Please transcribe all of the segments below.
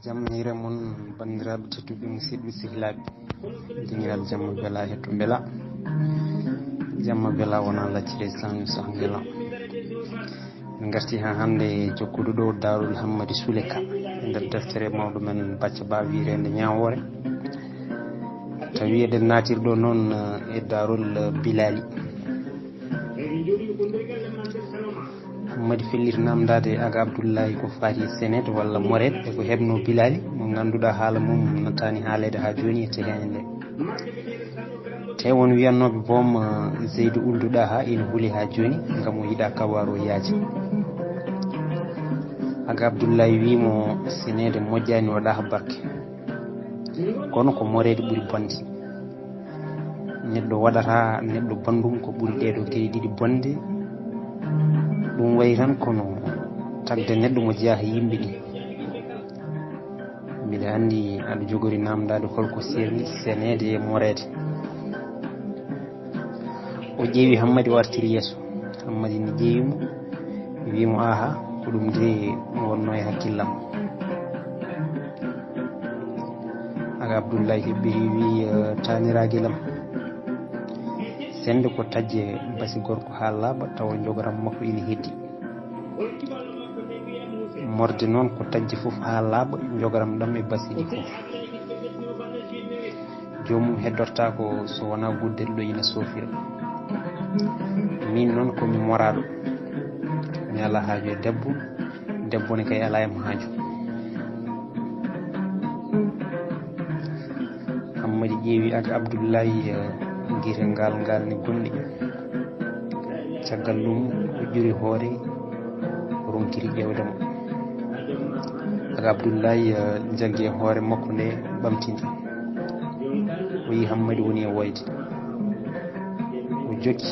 jam hire mon bandiraɓe tedduɓe musidɓe sehilaɓe dingiral jamma bela hetto beela jamma bela wona laccire sanu sah beela en garti ha hande jokkude ɗo darul hammadi souleka e nder deftere mawɗo men bacca ba wirende ñawore tawi eɗen natirɗo noon e darul bilali hammadi fellir namdade aga abdoullahi ko fati sénéde walla moret e ko hebno bilali mo ganduɗa haala mum notani haalede ha joni e tehene nde te won wiyannoɓe boom zeydou ulduɗa ha ina huuli ha joni gam o yiiɗa kawaro yaaji aga abdoullahi wimo sénéde moƴƴani waɗa ha barke kono ko morede ɓuuri bonde neɗɗo waɗata neɗɗo bandum ko ɓuuri ɗeɗo gueɗe ɗiɗi bonde ɗum wayi tan kono tagde neɗɗo mo jeeya yimɓe ɗi mbiɗa andi aɗa jogori namdade holko serni sénéde e morede o ƴeewi hammadi o artiri yeeso hammadi ne ƴeewimo wimo aha ko ɗum de wonno e hakkillam aga abdoullahi hebbiri wi taniraguelam sende ko tajje basi gorko ha laaɓa tawa jogoram makko ina heddi morde noon ko tajje foof ha laaɓa jogoram ɗam e basi ɗi foof jomum heddorta ko so wona guddel ɗo ina sofira min noon komi moraɗo mi ala haaju e debbo ne kay ala em haaju hammadi ƴeewi aga abdoullahi guite ngal ne gonɗi caggal ɗum o ƴuri hoore o ronkiri ƴewdemo aga abdoullahi jaggi e hoore makko nde ɓamtinde o yi hammadi woni e woyde o jokki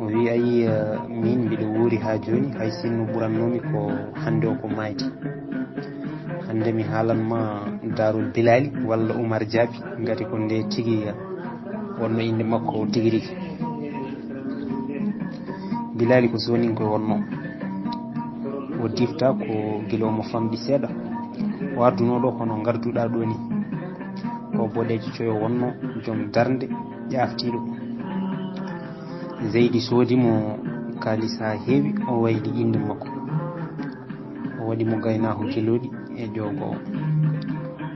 o wi ayi min mbiɗa wuuri ha joni hay sinno ɓurannomi ko hande o ko mayde hande mi haalanma darul bilali walla oumar diaby gati ko nde tigui wonno inde makko tigui rigui bilali ko sonin koye wonno o difta ko guila omo famɗi seeɗa o addunoɗo hono garduɗa ɗo ni ko boɗejo coyo wonno joom darde ƴaftiɗo zeydi soodimo kalis ha heewi o wayli inde makko o waɗimo gaynako keloɗi e jogo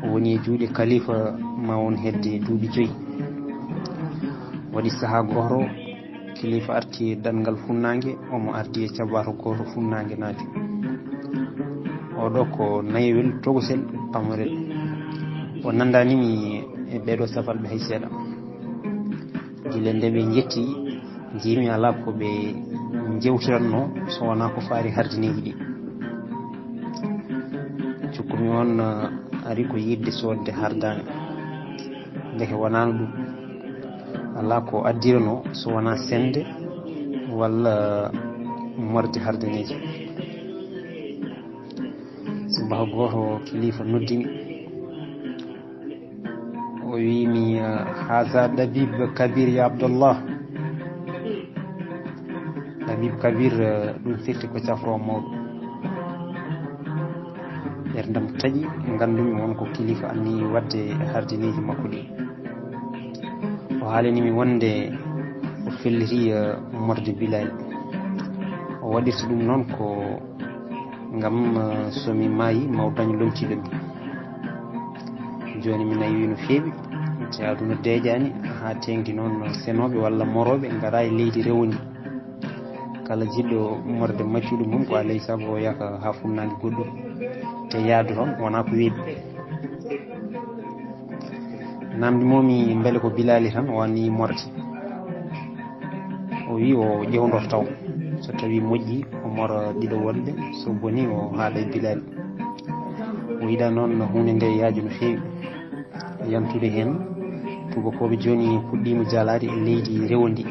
o woni e juuɗe kalifa ma won hedde duuɓi 5 waɗi saaha goto kilifa arti e ɗanngal funnague omo ardi e cabato goto funnague naati oɗo ko nayewel togosel pamarel o nandanimi e ɓeɗo safalɓe hay seeɗa guila nde ɓe jetti jimi ala ko ɓe jewtiranno so wona ko faari hardineji ɗi cukkumi on ari ko yidde sodde hardane deke wonano ɗum ala ko addirano so wona sende walla morde hardaneji subaha goto kilifa noddimi o wimi haza dabib kabir ya abdallah dabib kabir ɗum firti ko cafro mawɗo ɓerdam taaƴi gandumi wonko kilifa anni wadde hardineji makko ɗi o haalinimi wonde o felliti morde bilali o waɗirta ɗum noon ko gam somi maayi maw dañ lomtiɗomi joni mi nayi no feewi te aduna deeƴani ha tengti noon senoɓe walla moroɓe gara e leydi rewndi kala jiɗɗo morde maccuɗo mum ko alay saago o yaka ha funnague goɗɗum te yaadu toon wona ko weeɓi namdi momi beele ko bilali tan o wanni morde o wi o ƴewdor taw so tawi moƴƴi o mora ɗiɗo wolde so boni o haala e bilali o yiɗa noon hunde nde yaaju no feewi yantude hen tubakoɓe joni puɗɗima jalade e leydi rewndi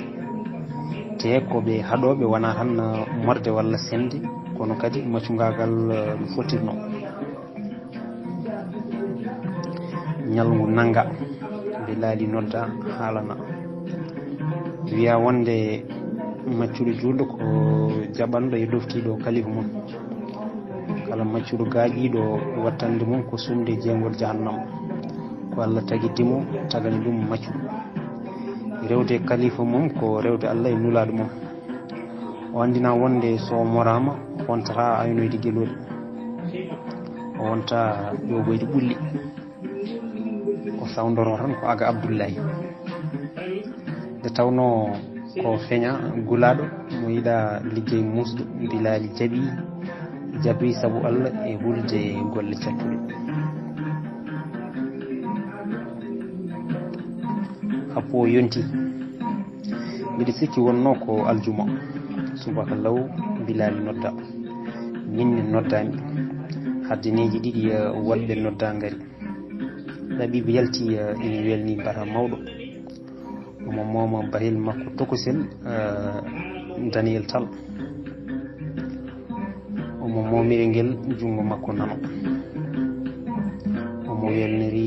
te koɓe haɗoɓe wona tan morde walla sende kono kadi maccugagal no fottirno ñalngu nanga bilali nodda haalana wiya wonde maccuɗo julɗo ko jaɓanɗo e doftiɗo kalifa mum kala maccuɗo gaaƴiɗo wattande mum ko sumde jeengol jahannama ko Allah tagitimo tagani ɗum maccuɗo rewde kalifa mum ko rewde Allah e nulaɗo mum o andina wonde so morama wontata aynoyde gueloɗe o wonta ƴogoyde ɓulli o sawdoro tan ko Aga Abdoullahi nde tawno ko feña gulaɗo mo yiɗa liggey musɗo Bilali jaabi saabu Allah e hulde golle cattuɗe happo o yonti mbiɗa sikki wonno ko aljuma subaka law Bilali nodda minne noddami haddineji ɗiɗi waɗɓe nodda ngari ɗaɓiɓe yalti ina welni mbata mawɗo omo mooma bahil makko tokosel Daniel Tall omo momiri ngel jungo makko nano omo welniri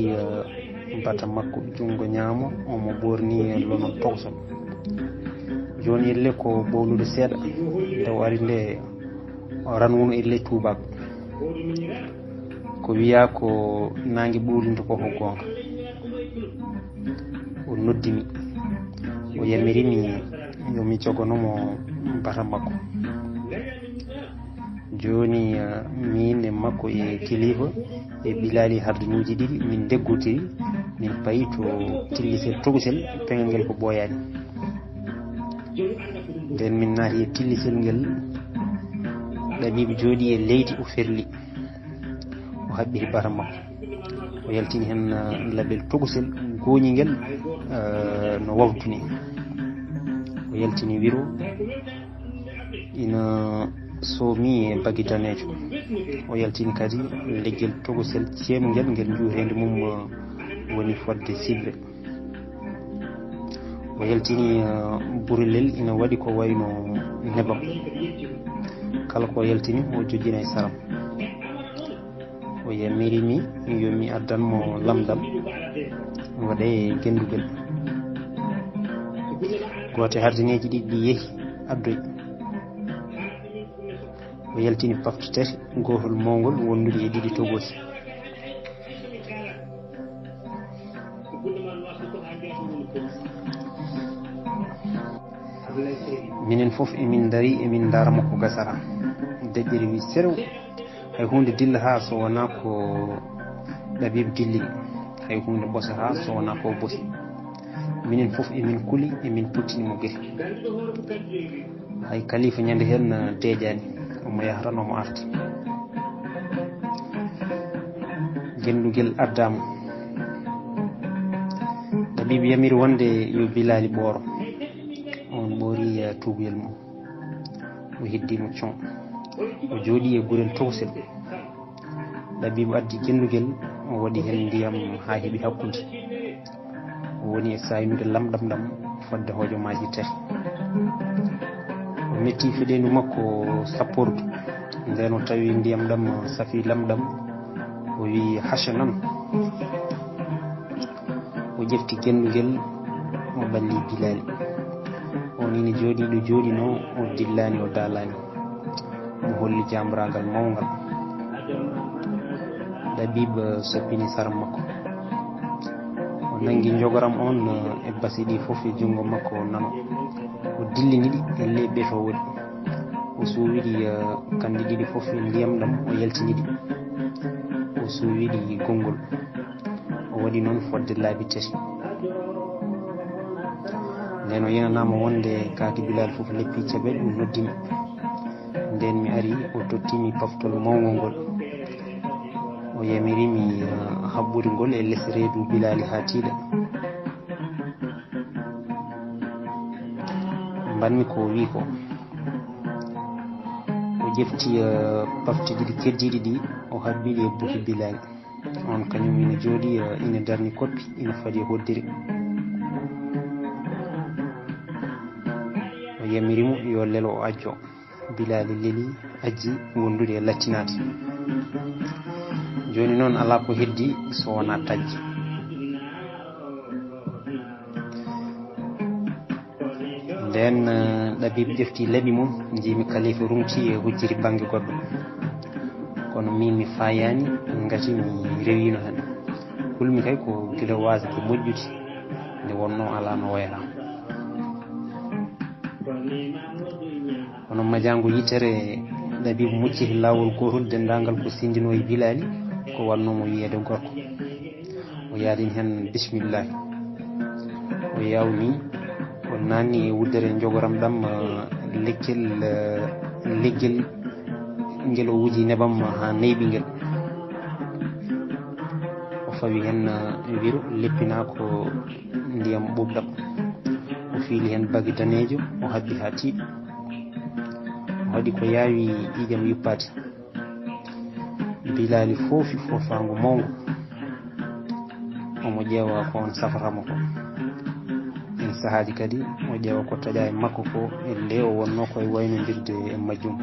mbata makko jungo ñaamo omo ɓorni lonon tokosol joni elle ko bowlude seeɗa nde o ari nde ranwuno elle tubako ko wiya ko nangue ɓowlinde ko gonga o noddimi o yamirimi yomi cogonomo mbata makko joni min e makko e kilifa e Bilali hardinuji ɗiɗi min deggotiri min payi to tillisel togosel peŋel ngel ko ɓooyani nden min naati e tillisel ngel ɗaɓiɓe jooɗi e leydi o ferli o haɓɓiri bata makko o yaltini hen label togosel gooñi ngel no wawduni o yaltini wiro ina soomi e bagui danejo o yaltini kadi leggel togosel ceenu ngel ngel juurede mum woni fodde sibre o yaltini burilel ina waɗi ko wayno nebam kala ko yaltini o jojjina e saram o yamirimi yomi addanmo lamdam waɗa e gendugel gote hardineji ɗiɗi ɗi yeehi addoy o yaltini pafte tati gotol mawgol wondude e ɗiɗi togosi minen foof emin dari emin darama ko gasara deƴƴere wi serew hay hunde dilla ha so wona ko ɗaɓiɓe dillini hay hunde ɓosa ha so wona ko bosi minen foof emin kuuli emin puttinimo guete hay kalifa ñande hen deeƴani omo yaha tan omo arta gendugel addama ɗaɓiɓe yamiri wonde yo Bilali ɓooro on ɓoori tuboyel mum o heddimo con o jooɗi e gurel towsel ɗaɓiɓe addi gendugel o waɗi hen ndiyam ha heeɓi hakkude o woni e saynude lamɗam ɗam fodde hojomaji tati o metti feɗendu makko sappordu nden o tawi ndiyam ɗam safi lamɗam o wi hasha nan o ƴefti gendugel o ɓalli Bilali on ina jooɗiɗo jooɗino o dillani o daalani mo holli jambragal mawgal ɗaɓiɓe soppini saram makko o nangui jogoram on e basi ɗi foof e jungo makko nano o dilliniɗi e ley ɓeetowoɗi o suwiɗi kandi ɗiɗi foof ndiyam ɗam o yaltiniɗi o suwiɗi gongol o waɗi noon fodde laabi tati nden o yenanama wonde kaake Bilali foof leppi caɓele o noddimi nden mi ari o tottimi paftol mawgol ngol o yamirimi haɓɓude ngol e less reedu Bilali ha tiiɗa mbanmi ko wi ko o ƴefti pafte ɗiɗi keddiɗi ɗi o haɓɓiɗi e buki Bilali on kañum ina jooɗi ina darni koppi ina faadi e hoddiri o yamirimo yo lelo o ajjo Bilali leeli ajji wondude e lattinade joni noon ala ko heddi so wona tajji nden ɗaɓiɓe ƴefti laaɓi mum jimi kalifa rumti e hujjiri banggue goɗɗo kono min mi fayani ngati mi rewino hen hulmi kay ko gila wasde moƴƴude nde wonno ala no wayra hono majango yitere Labibu mucciti lawol gotol dendagal ko sindino e Bilali ko wannomo wiyede gorko o yaadin hen bisimillahi o yawni o nanni e wuddere jogoram ɗam leggel ngel o wuji nebam ha neyɓi ngel o fawi hen wiro leppina ko ndiyam ɓuɓɗam o fiili hen bagi danejo o habbi ha tiiɗi o waɗi ko yaawi ƴiƴam yuppade Bilali foofi fofango mawgo omo ƴeewa ko on safatamo ko en sahaji kadi o ƴeewa ko taƴa e makko ko e nde o wonno koye waynodirde e majjum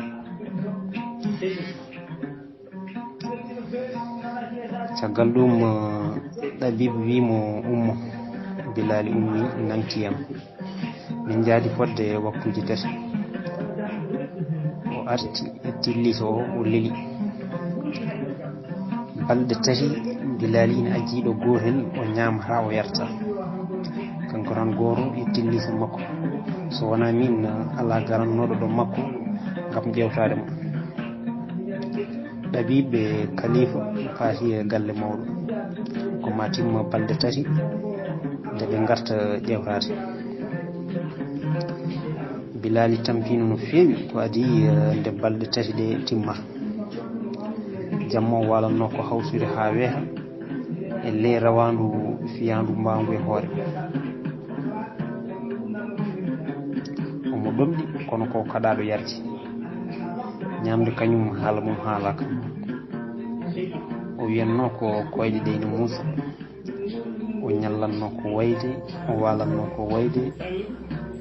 caggal ɗum Labibu wimo ummo Bilali ummi nantiyam min jaadi fodde waktuji tati o arti e tillito o leli balɗe tati Bilali ina ajjiɗo gotel o ñamata o yarta kanko tan goto e tillito makko so wona min ala garannoɗo ɗo makko gam ƴewtade mo Labibu e Khalifa paati e galle mawɗo ko ma timma balɗe tati nde ɓe garta ƴewtade Bilali tampino no feewi ko adi nde balɗe tati ɗe timmata jamma o walanno ko hawtude ha weeha e ley rawandu fiyandu mbangu e hoore omo ɗomɗi kono ko kaɗaɗo yardi ñamde kañum haala mum haalaka o wiyanno ko koyɗe ɗe ne muusa o ñallanno ko wayde o walanno ko wayde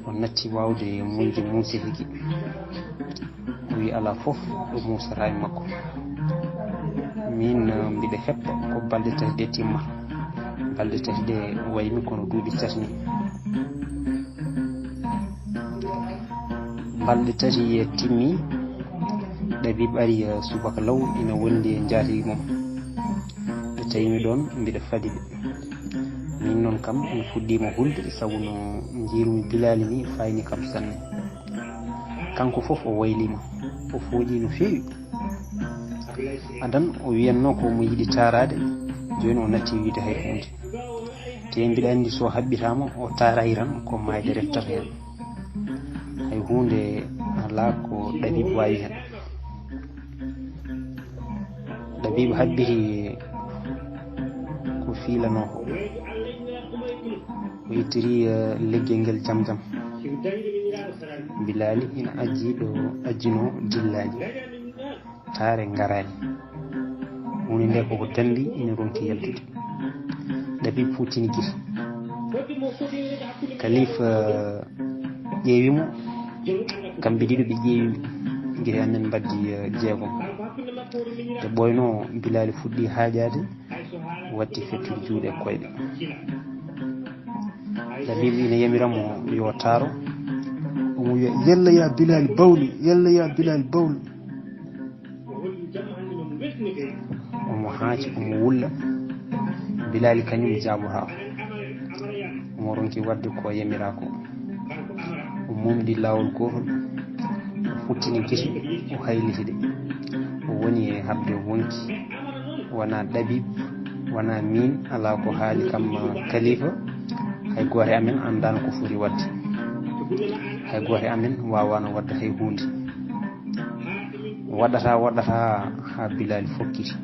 o natti wawde muñde muusi higi o wi ala foof ɗo muusata e makko min mbiɗa heppa ko balɗe tati ɗe timmata balɗe tati ɗe waymi kono duuɓi tati ni balɗe tati e timmi Labibu ari subaka law ina wondi e jaatigi mum nde tawimi ɗon mbiɗa faadi ɓe min noon kam mi fuɗɗima hulde sabu no jiirumi Bilali ni fayni kam sanne kanko foof o waylima o fooƴi no feewi adan o wiyanno ko mo yiɗi tarade joni o natti wiide hay hunde te mbiɗa andi so haɓɓitama o tarayran ko mayde reftata hen hay hunde ala ko Labibu wawi hen Labibu habbiti ko fiilano ko o ittiri leggel ngel jam jam Bilali ina ajjino dillaji taare garani hunde nde koko dambi ina ronki yaltude Labibu futtini gite Khalifa ƴeewimo kamɓe ɗiɗo ɓe ƴeewimi guite amen mbaddi jeegom nde ɓoyno Bilali fuɗɗi haajade watti fettude juuɗe e koyɗe Labibu ina yamiramo yo taaro omo wiya yalla ya Bilali bawli yalla ya Bilali bawli omo haaci omo wulla Bilali kañum jaɓotako omo ronki wadde ko yamira ko o mumɗi lawol gotol o futtini gite o haylitiɗe o woni e habde wonki wona Labibu wona min ala ko haali kam Khalifa hay goto amen andano ko foti wadde hay goto amen wawano wadde hay hunde waɗata ha Bilali fokkiti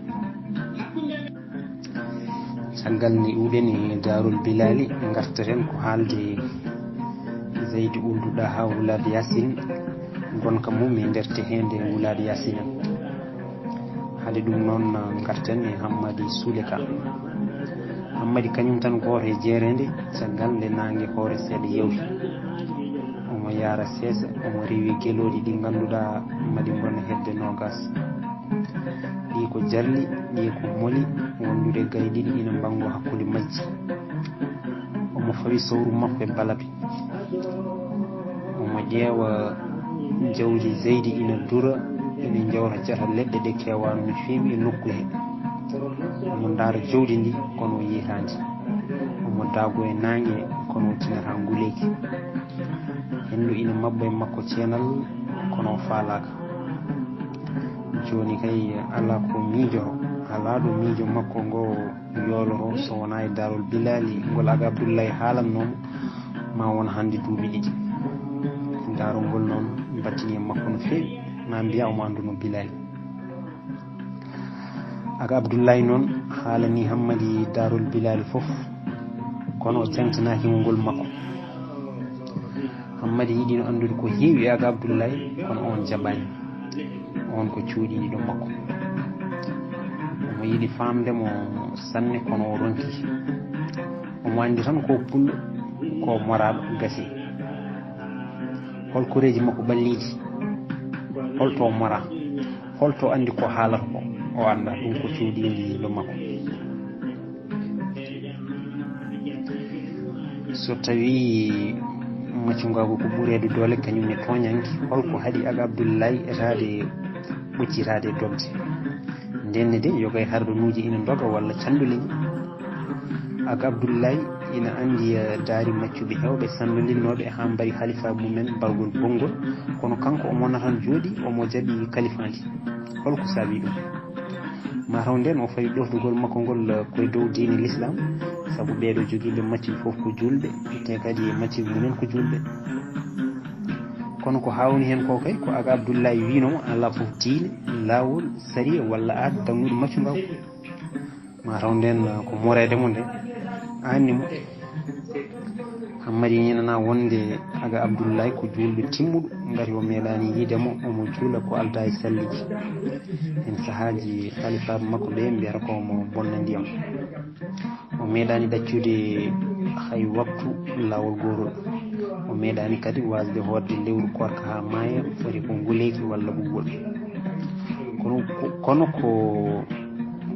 caggal ni ɗuɗeni darol Bilali gartaten ko haalde Zeydi ulduɗa ha wulade Yasin gonka mum e nder tehende wulade Yasin haade ɗum noon garten e Hammady Souleka Hammady kañum tan goto e jeerede caggal nde nangue hoore seeɗa yewti omo yaara seesa omo rewi gueloɗi ɗi ganduɗa madi gona hedde nogas ɗi ko jarli ɗi ko moli wondude gaye ɗiɗi ina bango hakkude majji omo fawi sawru makko e balabi omo ƴeewa jawdi Zeydi ina dura ene jawra jata leɗɗe ɗe kewano no feewi e nokku he omo ndaara jawdi ndi kono o yihandi omo daago e nangue kono o tinata nguleyki hendu ina mabba e makko ceenal kono o faalaka joni kay ala ko miijoro ala ɗo miijo makko ngo yooloro so wona e darol bilali ngol Aga Abdoulaye haalannomo ma won hande duuɓi ɗiɗi darol ngol noon battini e makko no feewi ma mbiya omo anduno bilali Aga Abdoulaye noon haalani Hammadi darol bilali foof kono o cantinakimo ngol makko Hammadi yiɗino andude ko heewi e Aga Abdoulaye kono on jaɓani on ko cuuɗiɗi ɗo makko omo yiɗi famdemo sanne kono o ronki omo andi tan ko pullo ko moraɗo gasi hol koreji makko ɓalliɗi holto mora holto andi ko haalata ko o anda ɗum ko cuuɗiɗi ɗo makko so tawi maccugago ko ɓuurede doole kañum e toñanki holko haɗi Aga Abdoulaye etade ɓoccitade e dogde ndenne de yogay harɗonuji ina doga walla canduliñi Aga Abdoulaye ina andi daari maccuɓe hewɓe sandodinnoɓe ha mbari halifa mumen bargol bonngol kono kanko omo natan jooɗi omo jaɓi kalifandi holko saabi ɗum mataw nden o fawi ɗofdugol makko ngol koye dow diine l'islam saabu ɓeeɗo joguiɓe maccuɓe foof ko julɓe te kadi maccuɓe mumen ko julɓe kono ko hawni hen ko kay ko Aga Abdoulaye winomo ala foof diine lawol sariya walla aada dagnuɗo maccugaw mataw nden ko moredemo nde annimo Hammadi ñinana wonde Aga Abdoulaye ko julɗo timmuɗo gati o meeɗani yiidemo omo juula ko alda e salliji hen sahaji halifaɓe makko ɓe mbiyata komo bonna ndiyam o meeɗani ɗaccude hay waktu lawol gorol o meeɗani kadi wasde hodde lewru korka ha maaya foti ko nguleyki walla ɓuɓɓol kono ko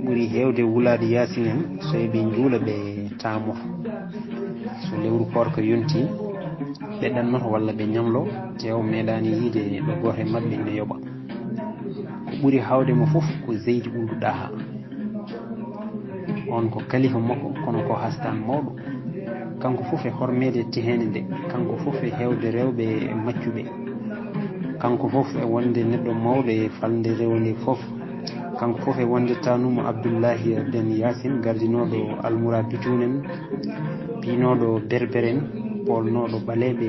ɓuuri hewde wulade Yasine en so ɓe juula ɓe tamoto so lewru korka yonti ɓe ɗannoto walla ɓe ñamlo te o meeɗani yiide ɗo goto e mabɓe ine yoɓa ko ɓuuri hawdemo foof ko Zeydi Ould Daha on ko kalifa makko kono ko hastan mawɗo kanko foof e hormede tehede nde kanko foof e hewde rewɓe maccuɓe kanko foof e wonde neɗɗo mawɗo e falde rewde foof kanko foof e wonde tanumo Abdoulaye ben Yasine gardinoɗo almoura bitunen pinoɗo berbere en polnoɗo ɓaleɓe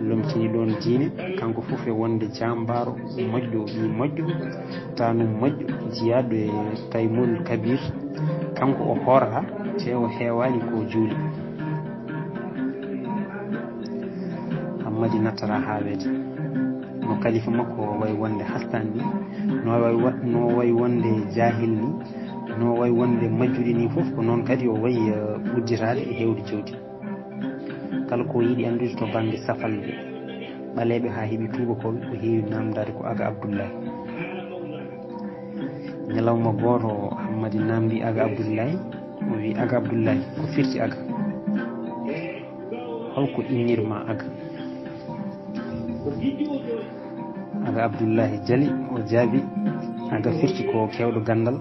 lomtini ɗon diine kanko foof e wonde jambaro moƴƴo ɓi moƴƴo tanum moƴƴo jiyaɗo e Taymol Kabir kanko o horata te o hewani ko juuli Hammadi nattata haalede no kalifa makko way wonde hastan ni no way wonde jahil ni no way wonde majjuɗi ni foof ko noon kadi o wayi udditade e hewde jawdi kala ko yiiɗi andude to banggue safalde ɓaleɓe ha heeɓi tubakol ko heewi namdade ko Aga Abdoulaye ñalawma goto Hammadi namdi Aga Abdoulaye o wi Aga Abdoulaye ko firti Aga holko innirma Aga Aga Abdoulaye jaali o jaabi Aga firti ko kewɗo gandal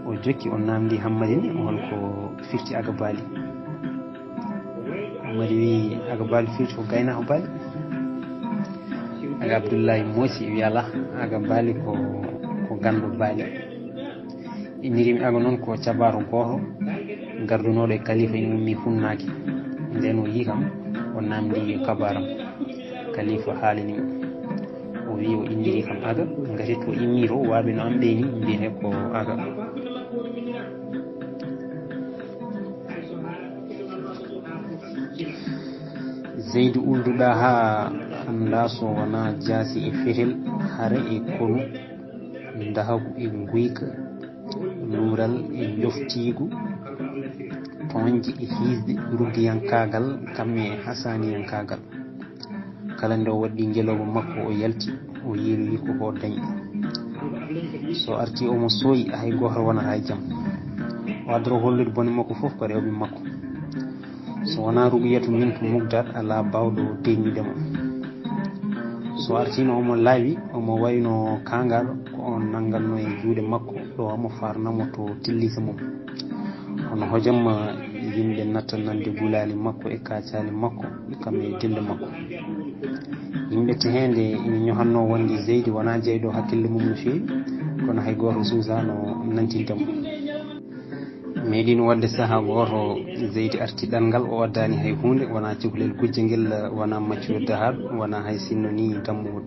o jokki o namdi Hammadi ni holko firti Aga baali Hammadi wi Aga baali firti ko gaynako baali Aga Abdoulaye moosi wi ala Aga baali ko gando baali innirimi Aga noon ko cabato goto gardunoɗo e kalifa ina ummi funnaki nden o yi kam o namdi kabaram kalifa haalinimo o wi o inniri kam Aga gati to immi to waɓe no am ɓeyni mbiyete ko Aga Zeydi Ould Daha anda so wona jaasi e fetel hare e konu dahagu e guyka luural e joftigu toñje e hiisde ruggiyankagal kamme e hasaniyankagal kala nde o waɗɗi ngeloba makko o yalti o yiiloyi koko dañi so arti omo sooyi hay goto wonata e jaam o addata hollude bone makko foof ko rewɓe makko so wona ruguyatu min to mugdat ala bawɗo deñidemo so artino omo laawi omo wayno kangal ko on nangalno e juuɗe makko ɗo omo farnamo to tillisa mum ono hojam yimɓe natta nande gulali makko e kacali makko kam e dille makko yimɓe tehende ina ñohanno wonde Zeydi wona jeyɗo hakkille mum no feewi kono hay goto suusano nantintamo meeɗino wadde saaha goto Zeydi arti ɗanngal o waddani hay hunde wona cukalel gujjo ngel wona maccure dahal wona hay sinno ni dammugol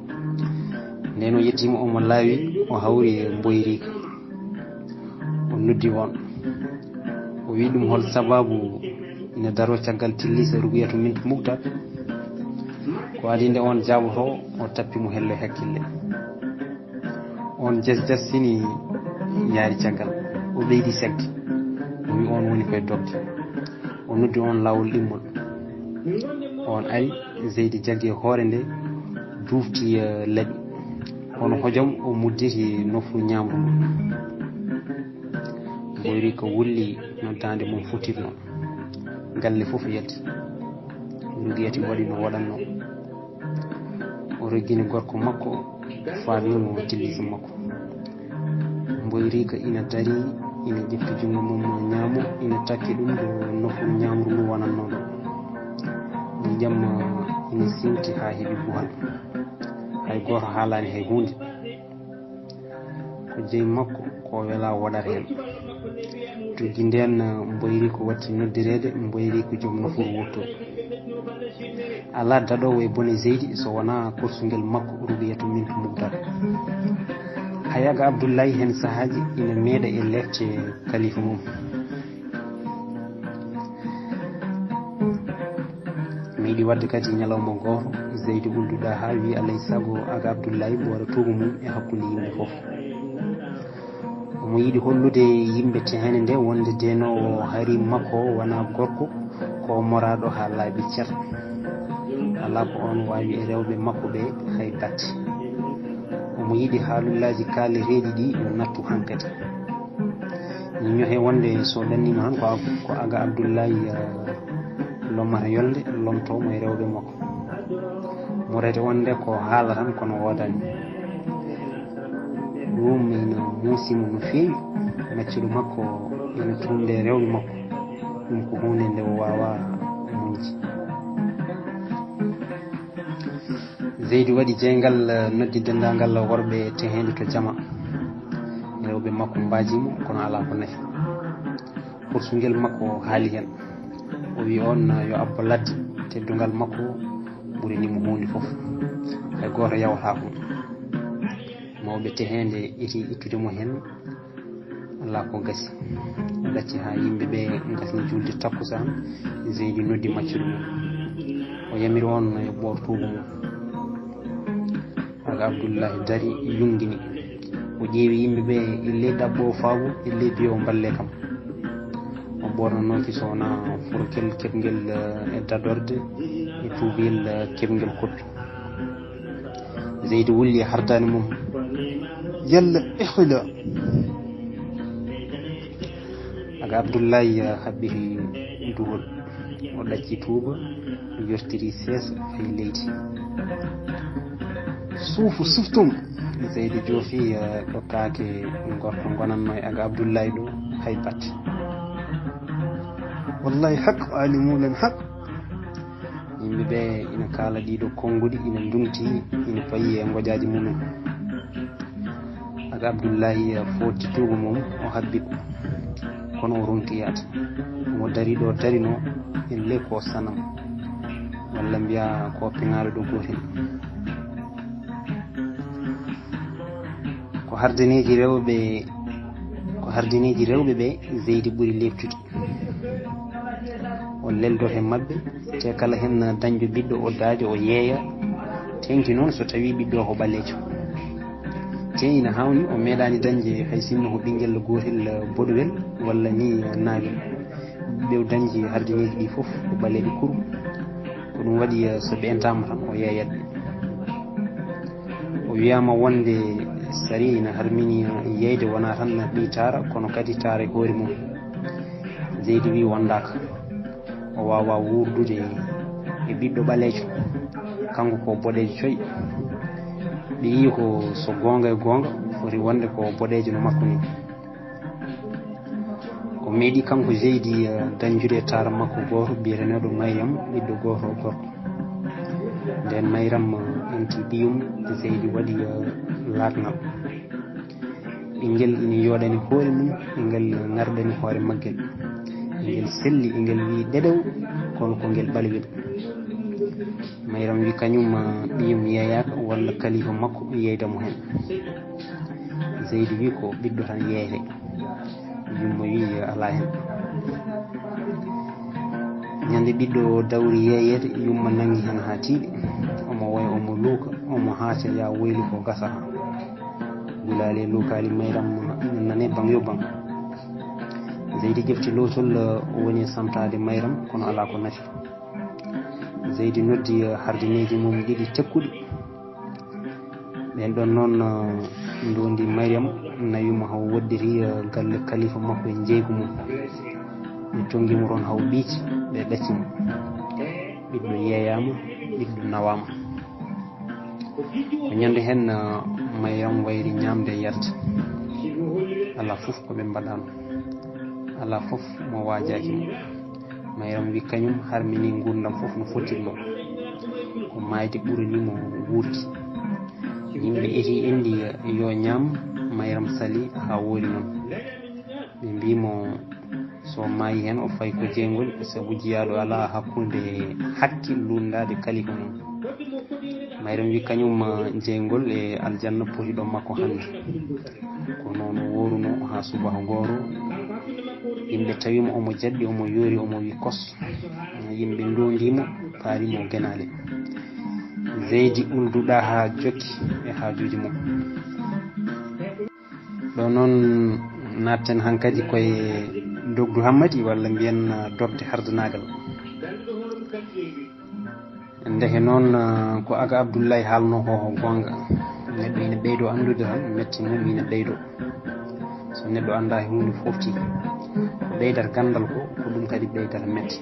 nden o yettima omo laawi o hawri e Mboyrika o noddi won o wi ɗum hol sababu ina daro caggal tillisa rugoyato Mintu Muktar ko adi nde on jaboto o tappimo hello hakkille on jasjasini yaari caggal o ɓeydi segde o wi on woni koye dogde o noddi on lawol ɗimmol on ari Zeydi jaggi hoore nde dufti laaɓi on hojom o mudditi nofru ñamru Mboyrika wulli noddande mum futirno galle fof yalti rugiyati waɗi no waɗanno o reggini gorko makko faamimo tillisa makko Mboyrika ina dari ina ƴefti jungo mum ñaamo ina takki ɗum ɗo nofru ñamru ndu wonanno ɗo jam ina siwti ha heeɓi buhal hay goto haalani hay hunde ko jeyi makko ko wela waɗata hen tugui nden Mboyrika watti noddirede Mboyrika joom nofuru wurto ala daɗowo e bone Zeydi so wona korsugel makko rugoyato Mintu Muktar Hayaga Abdoulaye hen sahaji ina meeɗa e lefte kalifa mum miiɗi wadde kadi ñalawma goto Zeydi ulduɗa ha wi alay saago Aga Abdoulaye ɓoora tuuba mum e hakkude yimɓe foof omo yiiɗi hollude yimɓe tehene nde wonde denowo harim makko wona gorko ko moraɗo ha laaɓi cer ala ko on wawi e rewɓe makko ɓe hay batte omo yiiɗi haalullaji kaalereɗi ɗi yo nattu hankkadi ni ñohe wonde so ɗannima han ko Aga Abdoulaye lommata yolde lomtomo e rewɓe makko morete wonde ko haala tan kono wodani ɗum ina muusimo no feewi maccuɗo makko ina tumde rewɓe makko ɗum ko hunde nde o wawa muñji Zeydi waɗi jeygal noddi dendagal worɓe tehende to jama rewɓe makko mbajimo kono ala ko nafi kursugel makko haali hen o wi on yo abbo ladde teddugal makko ɓurinimo hunde foof hay goto yawata ko mawɓe tehende iti ittudemo hen ala ko gasi o ɗacci ha yimɓeɓe gasni julde takkusan Zeydi noddi maccuɗo mum o yamiri on e ɓoor tuuba mum Aga Abdoulaye dari yungini o ƴeewi yimɓeɓe elle ɗaɓɓo faabu elle biyo balle kam o ɓornonoki so wona furkel keɓgel e dadorde e tuubiyel keɓgel koppi Zeydi wulli hardani mum yalla ihla Aga Abdoulaye haɓɓiti duhol o ɗacci tuuba o yortiri seesa fayi leydi suufu suftum Zeydi joofi ɗokkake gorko gonanno e Aga Abdoulaye ɗo hay batte wallahi haq alimulen haq yimɓeɓe ina kaala ɗiɗo konguɗi ina ndumti ina payi e goƴaji mumen Aga Abdoulaye foti tuuba mum o habbi kono o ronki yaata omo dari ɗo darino en le ko sanam walla mbiya ko peŋaɗo ɗo gotel ko hardineji rewɓe ɓe Zeydi ɓuuri leftude o leldo he mabɓe te kala hen dañjo ɓiɗɗo o daajo o yeeya tenki noon so tawi ɓiɗɗo ko ɓalejo te ina hawni o meeɗani dañde hay sinno ko ɓinguel gotel boɗowel walla ni naawel ɓew dañji hardineji ɗi foof ko ɓaleɗi kuru ko ɗum waɗi so ɓe entama tan o yeeyat ɓe o wiyama wonde sari ina harmini yeyde wona tan ɓi taara kono kadi taara e hoore mum Zeydi wi wondaka o wawa wurdude e ɓiɗɗo ɓalejo kanko ko boɗejo coyi ɓe yi ko so gonga e gonga foti wonde ko boɗejo no makko ni ko meeɗi kanko Zeydi dañjude taara makko goto biyeteneɗo Maryam ɓiɗɗo goto gorko nden Maryam enti ɓiyum Zeydi waɗi laatnal ɓinguel ina yooɗani hoore mum ɓinguel ngarɗani hoore maggel ɓinguel selli ɓinguel wi ɗeɗew kono ko nguel ɓalwel Maryam wi kañum ɓiyum yeeyaka walla kalifa makko yeydamo hen Zeydi wi ko ɓiɗɗo tan yeeyete yummo wi ala hen ñande ɓiɗɗo dawri yeeyede yumma nangi hen ha tiiɗi omo woya omo luuka omo haaca ya woyli ko gasa ha gulali luukali Maryam ina nane bang yo bang Zeydi ƴefti lowtol woni samtade Maryam kono ala ko nafi Zeydi noddi hardineji mum ɗiɗi tekkuɗi ɓen ɗon noon ndondi Maryam nawimo haw woddiri galle kalifa makko e jeygu mum ɓe tongimo toon haw ɓiici ɓe ɗaccimo ɓiɗɗo yeeyama ɓiɗɗo nawama ko ñande hen Maryam wayri ñamde yarde ala foof koɓe mbaɗano ala foof mo wajaki mo Maryam wi kañum harmini gurdam foof no fottirlo ko mayde ɓuranimo wuurki yimɓe eti indi yo ñaam Maryam sali ha woori noon ɓe mbimo so maayi hen o fayi ko jeygol sabu jiyaɗo ala hakkude hakkillundade kalifa mum Maryam wi kañum jeygol e aljanna potiɗo makko hande ko noon woruno ha subaha gooro yimɓe tawimo omo jaɓɓi omo yoori omo wi kos yimɓe ndondimo paarimo genale Zeydi ulduɗa ha jokki e hajuji mum ɗo noon natten hankkadi koye Dogdu Hammadi walla mbiyen dogde hardanagal ndeke noon ko Aga Abdoullaye haalno hoho gonga neɗɗo ina ɓeydo andude tan metti mum ina ɓeydo so neɗɗo anda e hunde fofti ko ɓeydata gandal ko ɗum kadi ɓeydata metti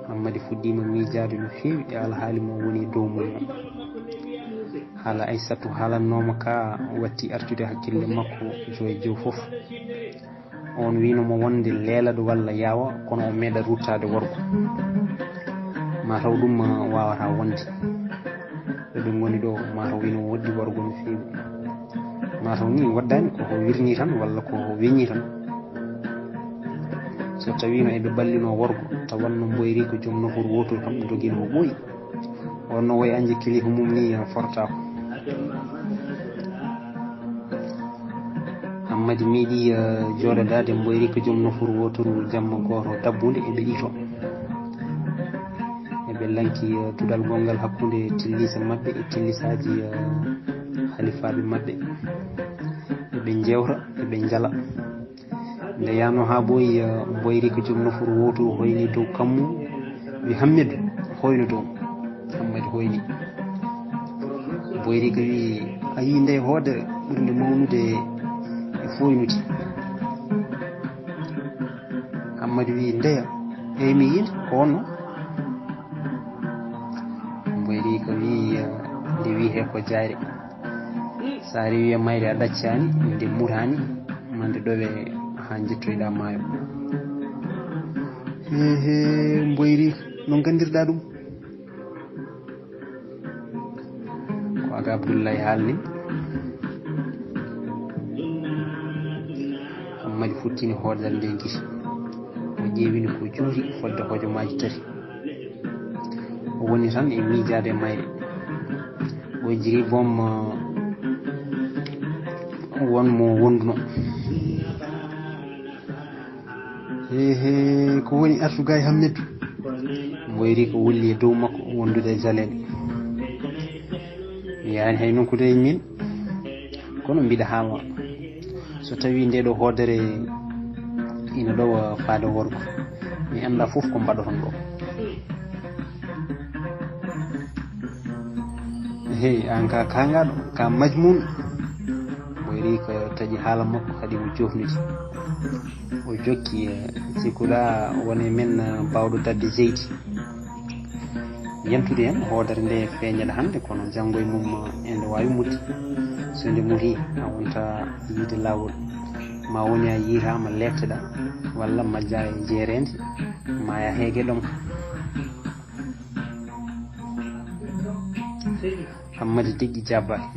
Hammadi fuɗɗima miijade no feewi e alhaali mo woni dow mum haala Aissatu haalannoma ka watti artude hakkille makko joyi jow foof on winomo wonde leelaɗo walla yaawa kono o meeɗa ruttade worgo mataw ɗum wawata wonde ɗoɓe goni ɗo mataw wino woddi worgo no feewi mataw ni waddani koko wirni tan walla ko weñi tan so tawino eɓe ballino worgo tawanno mboyri ko joom nofuru wotol kam joguino ko ɓooyi wonno way anje kilifa mum ni fortako Hammadi meeɗi joɗodade mboyri ko joom nofuru wotol jamma goto dabbude eɓe ɗito eɓe lanki tudal gongal hakkude tillisa mabɓe e tillisaji halifaɓe mabɓe eɓe jewta eɓe jala nde yano ha ɓooyi mboyri ko joom nofuru wotol hoyni dow kammu wi Hammidou hoyno dow Hammadi hoyni mboyri ko wi a yi nde hoodere ɓurde mawnude e foynude Hammadi wi ndeya eyi mi yiide ko wonno mboyri ko wi nde wiite ko jayre sa rewi e mayre a ɗaccani nde murani mande ɗoɓe ha jettoyɗa maayo he mboyri no gandirɗa ɗum ko Aga Abdoullaye haalni Hammadi futtini hoodal nde guiti o ƴeewini ko juuti fodde hojomaji tati o woni tan e miijade mayre o jiri boom wonmo wonduno he ko woni artuga e Hammidou mboyri ko wulli e dow makko wondude e jaleɗe mi yani hay nokkude e min kono mbiɗa haalwa so tawi nde ɗo hoodere ina ɗowa faade worgo mi anda foof ko mbaɗoton ɗo hey an ka kangaɗo ka majmun ɓoyri ko taƴi haala makko haɗi mo jofnude o jokki sikkuɗa woni men bawɗo dadde Zeydi yentude hen hoodere nde feeñaɗa hannde kono janngo e mum ende wawi mudde so nde muri a wonta yiide lawol ma woni a yiitama letteɗa walla majja e jeerede maya heege ɗonka Hammadi tigui jabbaki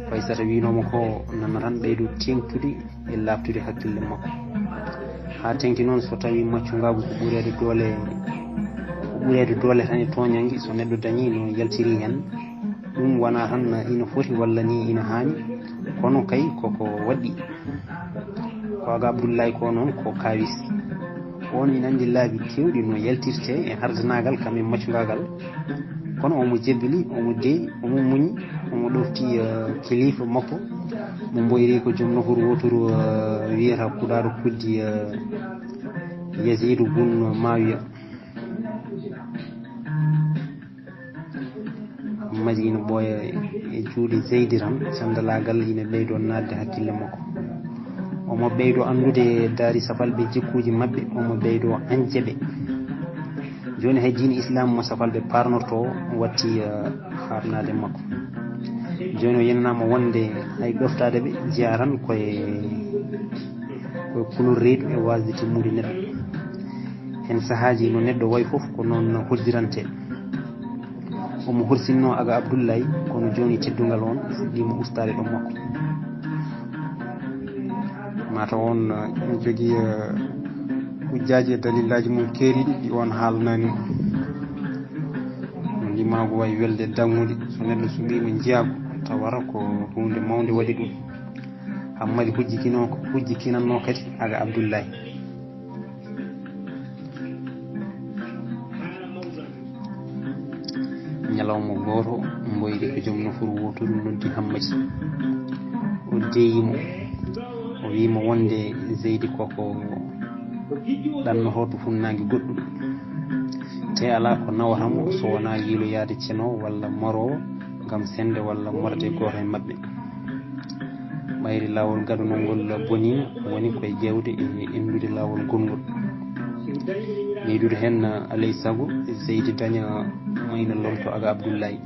Faysata winoma ko nana tan ɓeydo tengtude e labtude hakkille makko ha tengti noon so tawi maccugagu ko ɓurede doole tan e toñangue so neɗɗo dañi no yaltiri hen ɗum wona tan ina foti walla ni ina hani kono kay koko waɗɗi ko Aga Abdoulaye ko noon ko kawis on ina andi laabi kewɗi no yaltirte e hardanagal kam e maccugagal kono omo jebbili omo deeyi omo muñi omo ɗofti kilifa makko mo mboyri ko joom nofuru wotoru wiyata kuɗaɗo kuddi Yazidou bun Mawiya maji ina ɓooya e juuɗe Zeydi tan candalagal ina ɓeydo nadde hakkille makko omo ɓeydo andude daari safalɓe jikkuji mabɓe omo ɓeydo anjeɓe joni hay diine islam mo safalɓe parnorto watti harnade makko joni o yenanama wonde hay ɗoftade ɓe jeeya tan koye kulol reedu e wasde timmude neɗɗo hen sahaji no neɗɗo way foof ko noon hoddirante omo horsinno Aga Abdoulaye kono joni teddugal on fuɗɗima ustade ɗo makko mata on jogui hujjaji e dalillaji mum keeriɗi ɗi on haalnani no limago wawi welde dangude so neɗɗo suɓima jeeyago tawara ko hunde mawde waɗi ɗum Hammadi hujjikinanno kadi Aga Abdoulaye ñalawma goto mboyri ko joom nofuru wotoru noddi Hammadi o deyimo o wimo wonde Zeydi koko ɗannototo funnangue goɗɗum te ala ko nawatamo so wona yiilo yaade cenowo walla morowo gam sende walla morde goto e mabɓe ɓayri lawol gadanol ngol bonino woni koye ƴewde e endude lawol gongol ɓeydude hen alay saago Zeydi daña mayno lomto Aga Abdoulaye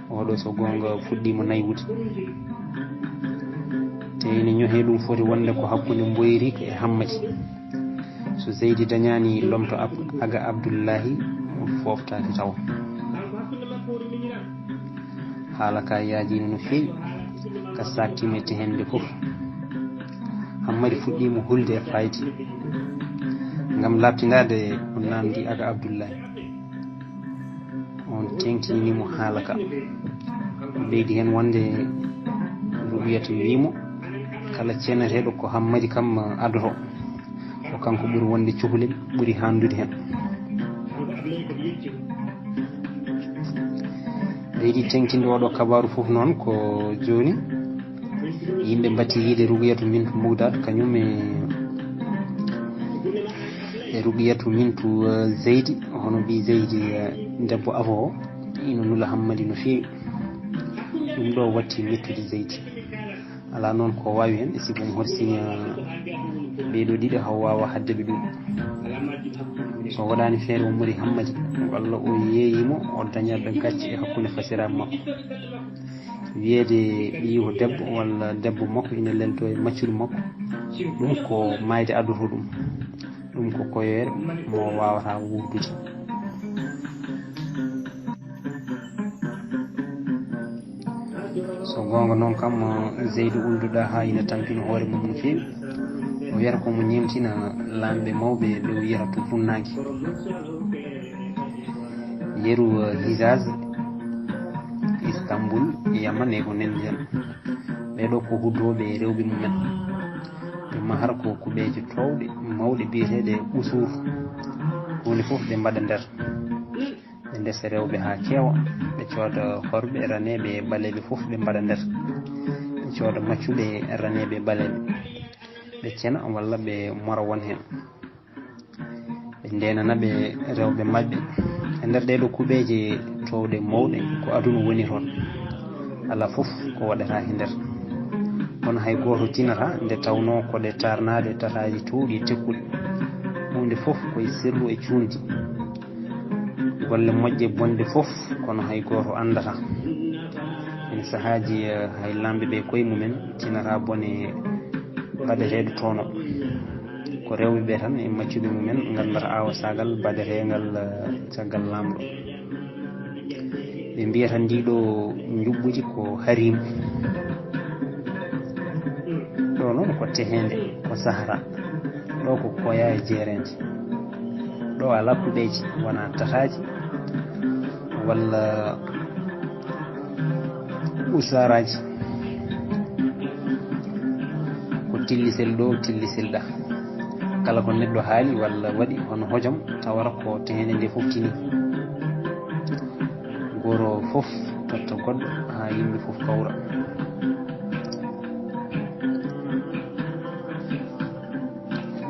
oɗo so gonga fuɗɗima naywude te ine ñohe ɗum foti wonde ko hakkude mboyri e Hammadi so Zeydi dañani lomto Aga Abdoulaye foftaki taw haala ka yaajino no fewi ka saktimete hende foof Hammadi fuɗɗima hulde e fayde gam labtindade o namdi Aga Abdoulaye on tengtinimo haala ka ɓeydi hen wonde wiyata wimo kala ceneteɗo ko Hammadi kam adoto ko kanko ɓuuri wonde cuhlel ɓuuri handude hen ɓeydi tengtinde oɗo kabaru foof noon ko joni yimɓe batti yiide Rouguiyatou Mintou Mougdad kañum e Rouguiyatou Mintou Zeydi hono mbi Zeydi debbo avo o ino nula Hammadi no fewi ɗum ɗo watti mettude Zeydi ala noon ko wawi hen e sigo horsini ɓeyɗo ɗiɗo haw wawa haddeɓe ɗum so waɗani feere o mari Hammadi walla o yeeyimo o dañaɓe gacce e hakkude fasiraɓe makko wiyeede ɓiyiho debbo walla debbo makko ina lelto e maccuɗo makko ɗum ko mayde adoto ɗum ko koyoere mo wawata wurdude so gonga noon kam Zeydi ulduɗa ha ina tampina hoore mum no fewi o wiyata komo ñemtina lamɓe mawɓe ɓe wiyata to funnaki yeru Hijaz Istanbul Yaman e ko nandi hen ɓeɗo ko huddoɓe rewɓe mumen ɓe mahata ko kuɓeje towɗe mawɗe biyeteɗe usul hunde foof ɓe mbaɗa nder ɓe ndesa rewɓe ha keewa ɓe cooda horɓe raneɓe ɓaleɓe foof ɓe mbaɗa nder ɓe cooda maccuɓe raneɓe ɓaleɓe ɓe cena walla ɓe mora won hen ɓe ndenana ɓe rewɓe mabɓe e nder ɗeɗo kuɓeje towɗe mawɗe ko aduna woni toon ala foof ko waɗata e nder kono hay goto tinata nde tawno koɗe tarnade tataji towɗi tekkuɗe hunde foof koye sirlu e cundi golle moƴƴe bonde fof kono hay goto andata en sahaji hay lamɓe ɓe koye mumen tinata bone baɗeteɗo tono ko rewɓe ɓe tan e maccuɓe mumen gandata awa sagal baɗetegal caggal lamɗo ɓe mbiyata ndiɗo juɓɓudi ko harima ɗo noon ko tehede ko sahara ɗo ko koya e jeerede ɗo ala kuɗeji wona tataji walla usaraji ko tillisel ɗo tillisel ɗa kala ko neɗɗo haali walla waɗi hono hojom tawata ko tehede nde fof tini goro fof totta goɗɗo ha yimɓe fof kawra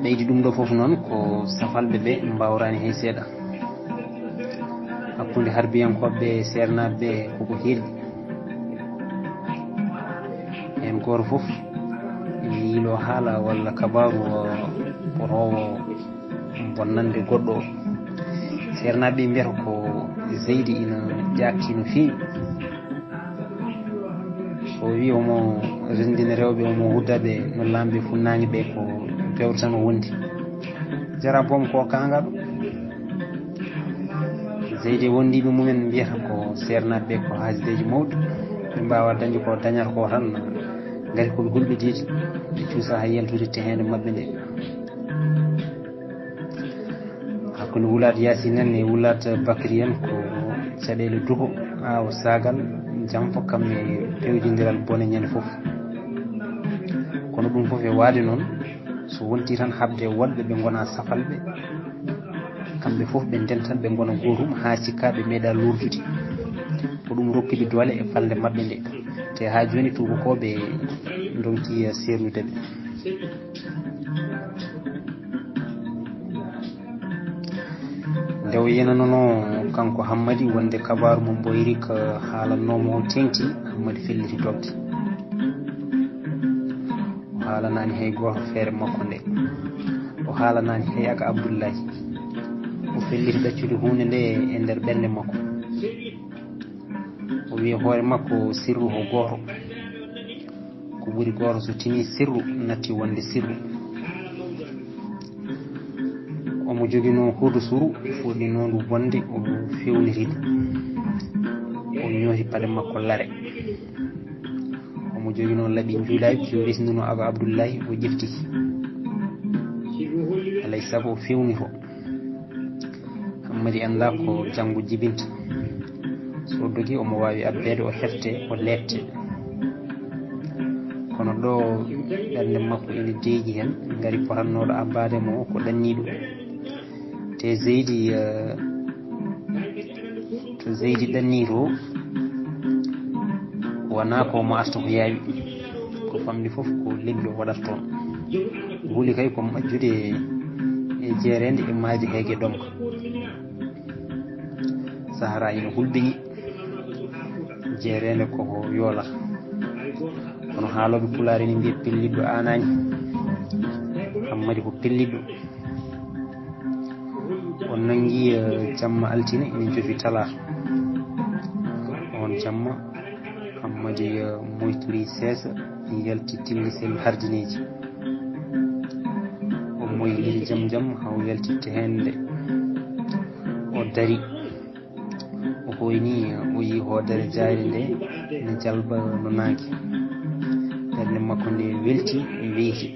ɓeydi ɗum ɗo fof noon ko safalɓe ɓe mbawrani hay seeɗa hakkude harbiyankoɓe sernaɓe koko helɗi hen goto fof yiilo haala walla kabaru ko rowo bonnande goɗɗo o sernaɓe mbiyata ko Zeydi ina ƴakki no fewi so wi omo rendina rewɓe omo wuddaɓe no lamɓe funnague ɓe ko pewre tan o wondi jara boom ko kangaɗo Zeydi wondiɓe mumen mbiyata ko sernaɓe ko haasideji mawɗi ɓe mbawa dañde ko dañata ko tan gari koɓe hulɓe diidi ɓe cuusa hay yaltude tehede mabɓe nde hakkude Wulate Yasine en e Wulate Bakary en ko caɗele duho awa sagal jamfa kamɓe pewdidiral bone ñande foof kono ɗum foof e waade noon so wonti tan habde wonɓe ɓe gona safalɓe kamɓe foof ɓe dentan ɓe gona gotum ha cikka ɓe meeɗa lurdude ko ɗum rokkiɓe doole e falde mabɓe nde te ha joni tubakoɓe donki sernudeɓe nde o yenanono kanko Hammadi wonde kabaru mo ɓoyri ko haalannomo o tengti Hammadi felliti dogde o haalanani hay goto feere makko nde o haalanani hay aka Abdoullahi o felliti ɗaccude hunde nde e nder ɓerde makko o wi hoore makko sirru ko goto ko ɓuuri goto so tini sirru natti wonde sirru omo joguino huudo suru fuɗɗino ndu bonde o fewniri ɗum o ñooti paɗe makko lare omo joguino laaɓi juulaɓe so resnuno aba Abdoullahi o ƴeftiki alay saago o fewnito Hammadi anda ko janggo jibinta so dogi omo wawi abbede o hefte o lette kono ɗo ɓernde makko ene deeƴi hen gari potannoɗo abbade mo ko ɗanniɗo te Zeydi to Zeydi ɗanni to wona ko mo arta ko yaawi ko famɗi foof ko lebbi o waɗata toon huuli kay ko majjude e jeerede e maaji heege donka Sahara ina hulɓini jeerede koko yoolata kono haaloɓe pulaar ene mbiya pelliɗɗo anani Hammadi ko pelliɗɗo o nangi jamma altine ene jofi talata on jamma Hammadi moyturi seesa yalti tillisel hardineji o moyliri jam jam haw yaltitte hende o dari o hoyni o yi hoodere jaari nde ne jalba no naangi ɓernde makko nde welti e weyti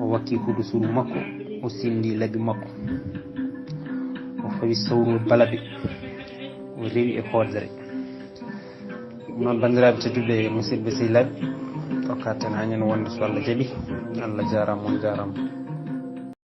o wakki huudo suru makko o sindi labi makko o fawi sawru balaɓe o rewi e hoodere noon bandiraɓe tedduɓe musidɓe sehilaɓe tokkaten hañen wonde so Allah jaaɓi Allah jarama on jarama